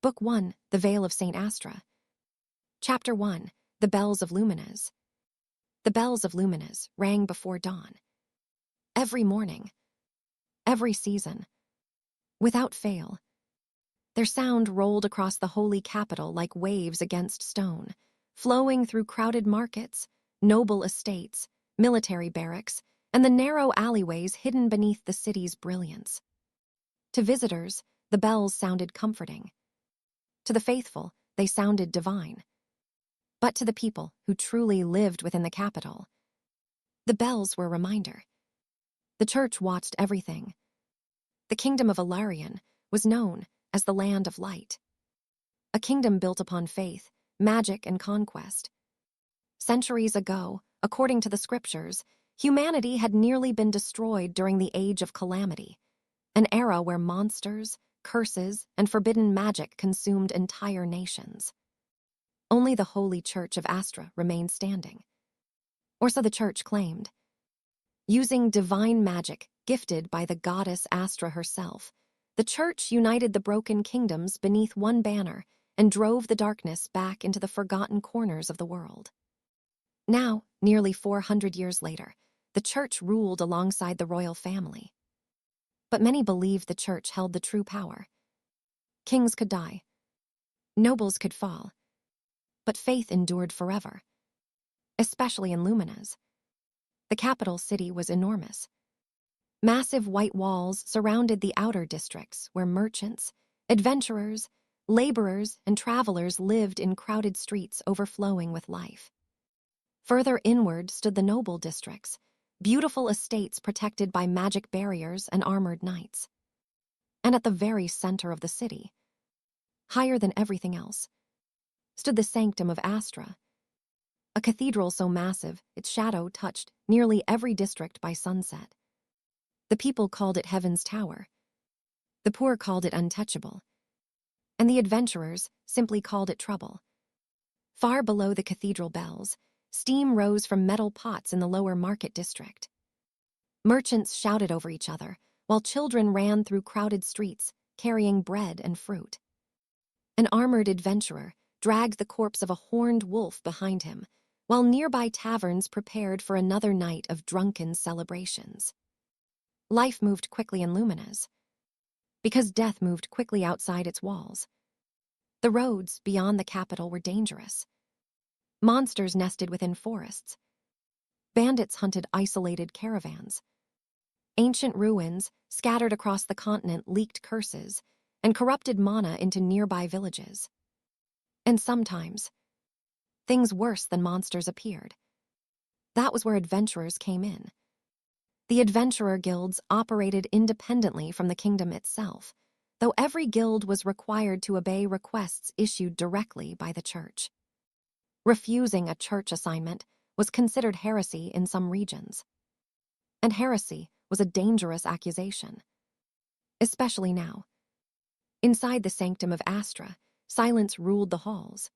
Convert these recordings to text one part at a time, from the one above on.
Book 1, The Veil of St. Astra. Chapter 1, The Bells of Luminas. The bells of Luminas rang before dawn. Every morning, every season, without fail. Their sound rolled across the holy capital like waves against stone, flowing through crowded markets, noble estates, military barracks, and the narrow alleyways hidden beneath the city's brilliance. To visitors, the bells sounded comforting. To the faithful, they sounded divine. But to the people who truly lived within the capital, the bells were a reminder. The church watched everything. The kingdom of Alarion was known as the land of light, a kingdom built upon faith, magic, and conquest. Centuries ago, according to the scriptures, humanity had nearly been destroyed during the Age of Calamity, an era where monsters, curses, and forbidden magic consumed entire nations. Only the holy Church of Astra remained standing. Or so the church claimed. Using divine magic gifted by the goddess Astra herself, the church united the broken kingdoms beneath one banner and drove the darkness back into the forgotten corners of the world. Now, nearly 400 years later, the church ruled alongside the royal family. But many believed the church held the true power. Kings could die. Nobles could fall. But faith endured forever, especially in Luminas. The capital city was enormous. Massive white walls surrounded the outer districts where merchants, adventurers, laborers, and travelers lived in crowded streets overflowing with life. Further inward stood the noble districts, beautiful estates protected by magic barriers and armored knights. And at the very center of the city, higher than everything else, stood the sanctum of Astra, a cathedral so massive its shadow touched nearly every district by sunset. The people called it Heaven's Tower. The poor called it untouchable. And the adventurers simply called it trouble. Far below the cathedral bells, steam rose from metal pots in the lower market district. Merchants shouted over each other, while children ran through crowded streets carrying bread and fruit. An armored adventurer dragged the corpse of a horned wolf behind him, while nearby taverns prepared for another night of drunken celebrations. Life moved quickly in Luminas, because death moved quickly outside its walls. The roads beyond the capital were dangerous. Monsters nested within forests. Bandits hunted isolated caravans. Ancient ruins scattered across the continent leaked curses and corrupted mana into nearby villages. And sometimes, things worse than monsters appeared. That was where adventurers came in. The adventurer guilds operated independently from the kingdom itself, though every guild was required to obey requests issued directly by the church. Refusing a church assignment was considered heresy in some regions. And heresy was a dangerous accusation. Especially now. Inside the sanctum of Astra, silence ruled the halls.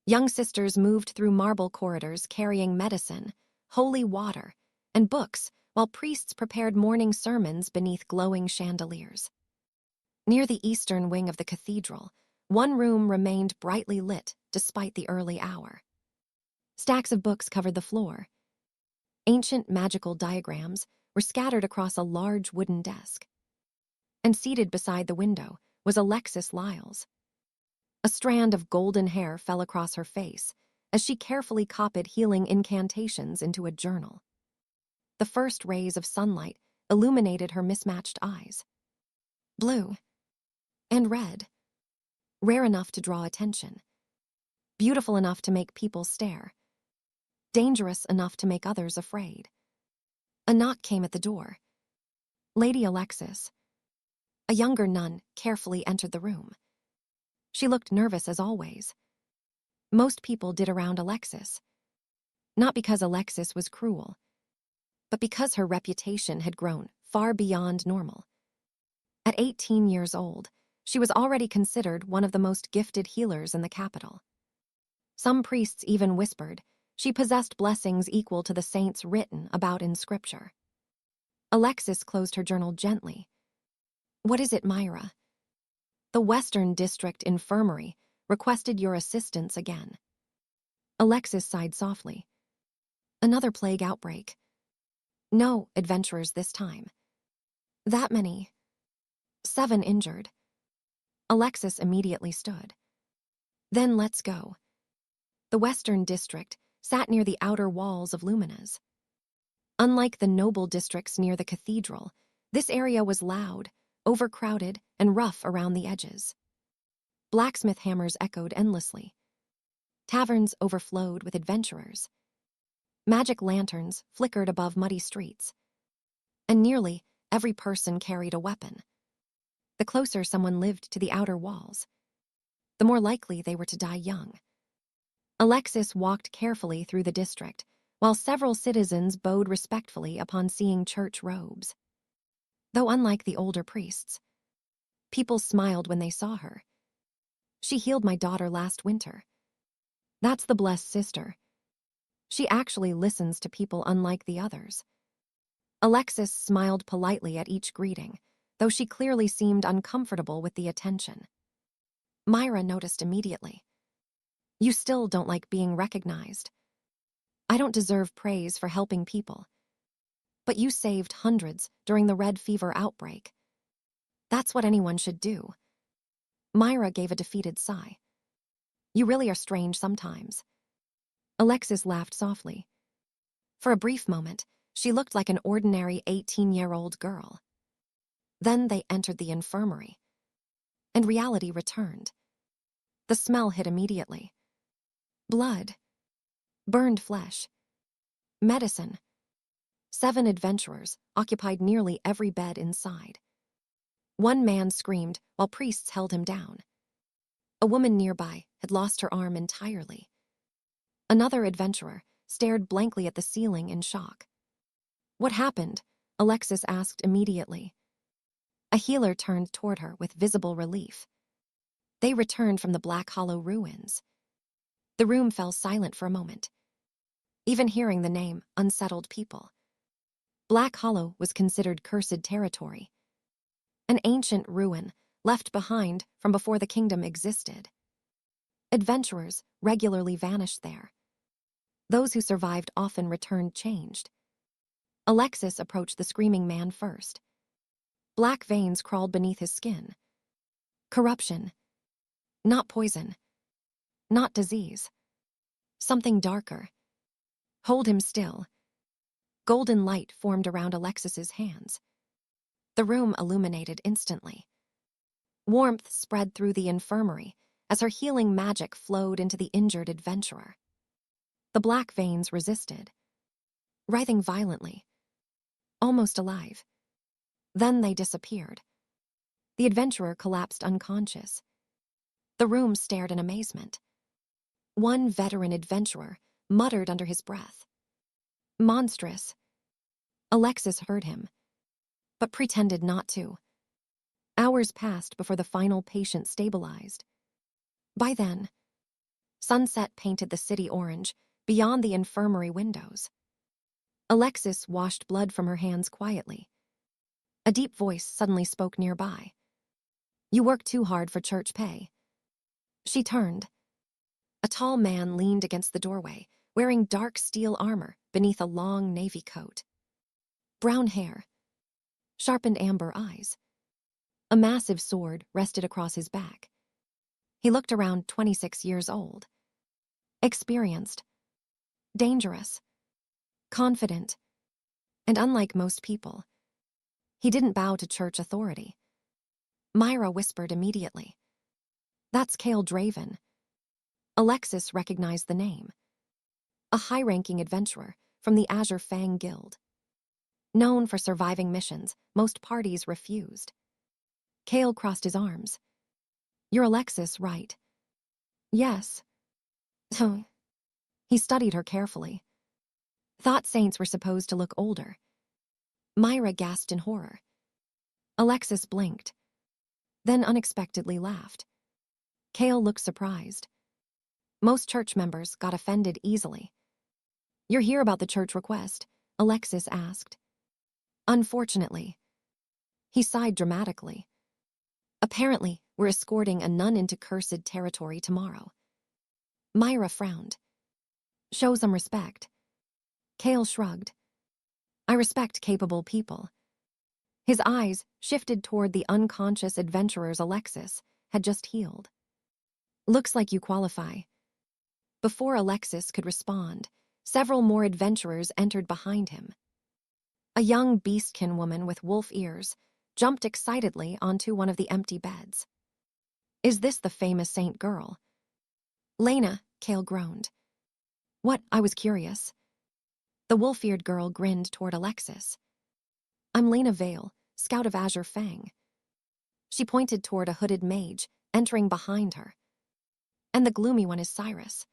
Young sisters moved through marble corridors carrying medicine, holy water, and books, while priests prepared morning sermons beneath glowing chandeliers. Near the eastern wing of the cathedral, one room remained brightly lit despite the early hour. Stacks of books covered the floor. Ancient magical diagrams were scattered across a large wooden desk. And seated beside the window was Alexis Lyles. A strand of golden hair fell across her face as she carefully copied healing incantations into a journal. The first rays of sunlight illuminated her mismatched eyes. Blue and red, rare enough to draw attention, beautiful enough to make people stare, dangerous enough to make others afraid. A knock came at the door. Lady Alexis, a younger nun, carefully entered the room. She looked nervous as always. Most people did around Alexis. Not because Alexis was cruel, but because her reputation had grown far beyond normal. At 18 years old, she was already considered one of the most gifted healers in the capital. Some priests even whispered she possessed blessings equal to the saints written about in scripture. Alexis closed her journal gently. "What is it, Myra?" The Western District Infirmary requested your assistance again. Alexis sighed softly. Another plague outbreak. No adventurers this time. That many. 7 injured. Alexis immediately stood. Then let's go. The Western District sat near the outer walls of Luminas. Unlike the noble districts near the cathedral, this area was loud, overcrowded, and rough around the edges. Blacksmith hammers echoed endlessly. Taverns overflowed with adventurers. Magic lanterns flickered above muddy streets. And nearly every person carried a weapon. The closer someone lived to the outer walls, the more likely they were to die young. Alexis walked carefully through the district, while several citizens bowed respectfully upon seeing church robes. Though unlike the older priests, people smiled when they saw her. She healed my daughter last winter. That's the blessed sister. She actually listens to people unlike the others. Alexis smiled politely at each greeting, though she clearly seemed uncomfortable with the attention. Myra noticed immediately. You still don't like being recognized. I don't deserve praise for helping people. But you saved hundreds during the red fever outbreak. That's what anyone should do. Myra gave a defeated sigh. You really are strange sometimes. Alexis laughed softly. For a brief moment, she looked like an ordinary 18-year-old girl. Then they entered the infirmary, and reality returned. The smell hit immediately. Blood. Burned flesh. Medicine. 7 adventurers occupied nearly every bed inside. One man screamed while priests held him down. A woman nearby had lost her arm entirely. Another adventurer stared blankly at the ceiling in shock. What happened? Alexis asked immediately. A healer turned toward her with visible relief. They returned from the Black Hollow ruins. The room fell silent for a moment. Even hearing the name unsettled people. Black Hollow was considered cursed territory. An ancient ruin left behind from before the kingdom existed. Adventurers regularly vanished there. Those who survived often returned changed. Alexis approached the screaming man first. Black veins crawled beneath his skin. Corruption. Not poison. Not disease. Something darker. Hold him still. Golden light formed around Alexis's hands. The room illuminated instantly. Warmth spread through the infirmary as her healing magic flowed into the injured adventurer. The black veins resisted, writhing violently, almost alive. Then they disappeared. The adventurer collapsed unconscious. The room stared in amazement. One veteran adventurer muttered under his breath. Monstrous. Alexis heard him, but pretended not to. Hours passed before the final patient stabilized. By then, sunset painted the city orange beyond the infirmary windows. Alexis washed blood from her hands quietly. A deep voice suddenly spoke nearby. You work too hard for church pay. She turned. A tall man leaned against the doorway, wearing dark steel armor beneath a long navy coat. Brown hair. Sharpened amber eyes. A massive sword rested across his back. He looked around 26 years old. Experienced. Dangerous. Confident. And unlike most people, he didn't bow to church authority. Myra whispered immediately. That's Cale Draven. Alexis recognized the name. A high-ranking adventurer from the Azure Fang Guild. Known for surviving missions most parties refused. Cale crossed his arms. You're Alexis, right? Yes. He studied her carefully. Thought saints were supposed to look older. Myra gasped in horror. Alexis blinked, then unexpectedly laughed. Cale looked surprised. Most church members got offended easily. You're here about the church request? Alexis asked. Unfortunately. He sighed dramatically. A Apparently, we're escorting a nun into cursed territory tomorrow. Myra frowned. Show some respect. Cale shrugged. I respect capable people. His eyes shifted toward the unconscious adventurers Alexis had just healed. Looks like you qualify. Before Alexis could respond, several more adventurers entered behind him. A young beastkin woman with wolf ears jumped excitedly onto one of the empty beds. Is this the famous saint girl? Lena, Cale groaned. What? I was curious. The wolf-eared girl grinned toward Alexis. I'm Lena Vale, scout of Azure Fang. She pointed toward a hooded mage entering behind her. And the gloomy one is Cyrus.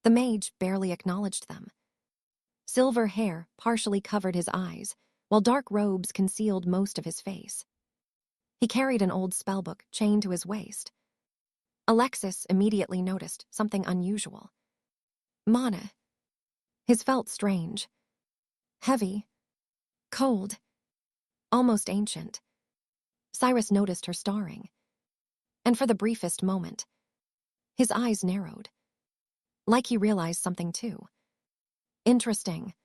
The mage barely acknowledged them. Silver hair partially covered his eyes, while dark robes concealed most of his face. He carried an old spellbook chained to his waist. Alexis immediately noticed something unusual. Mana. His felt strange. Heavy. Cold. Almost ancient. Cyrus noticed her staring. And for the briefest moment, his eyes narrowed. Like he realized something too. Interesting.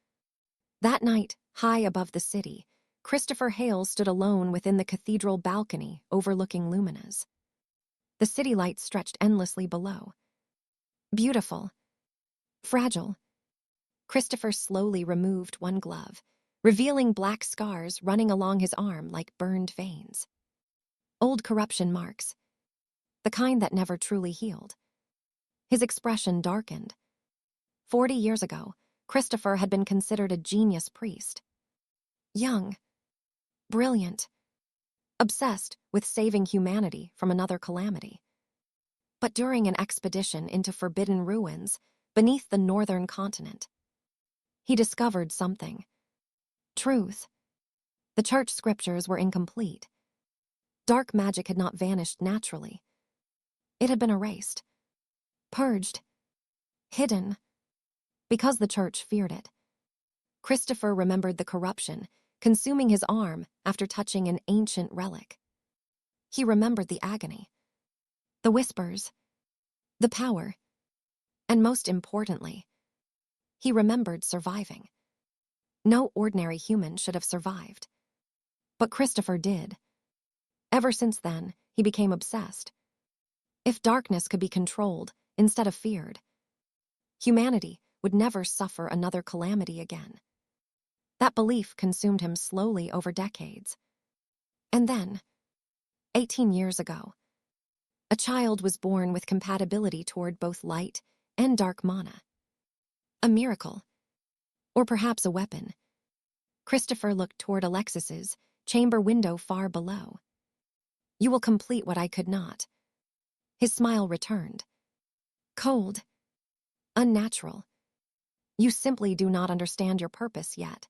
That night, high above the city, Christopher Hale stood alone within the cathedral balcony overlooking Luminas. The city lights stretched endlessly below. Beautiful. Fragile. Christopher slowly removed one glove, revealing black scars running along his arm like burned veins. Old corruption marks. The kind that never truly healed. His expression darkened. 40 years ago, Christopher had been considered a genius priest. Young. Brilliant. Obsessed with saving humanity from another calamity. But during an expedition into forbidden ruins beneath the northern continent, he discovered something. Truth. The church scriptures were incomplete. Dark magic had not vanished naturally. It had been erased. Purged. Hidden. Because the church feared it. Christopher remembered the corruption consuming his arm after touching an ancient relic. He remembered the agony. The whispers. The power. And most importantly, he remembered surviving. No ordinary human should have survived. But Christopher did. Ever since then, he became obsessed. If darkness could be controlled instead of feared, humanity would never suffer another calamity again. That belief consumed him slowly over decades. And then, 18 years ago, a child was born with compatibility toward both light and dark mana. A miracle. Or perhaps a weapon. Christopher looked toward Alexis's chamber window far below. You will complete what I could not. His smile returned. Cold. Unnatural. You simply do not understand your purpose yet.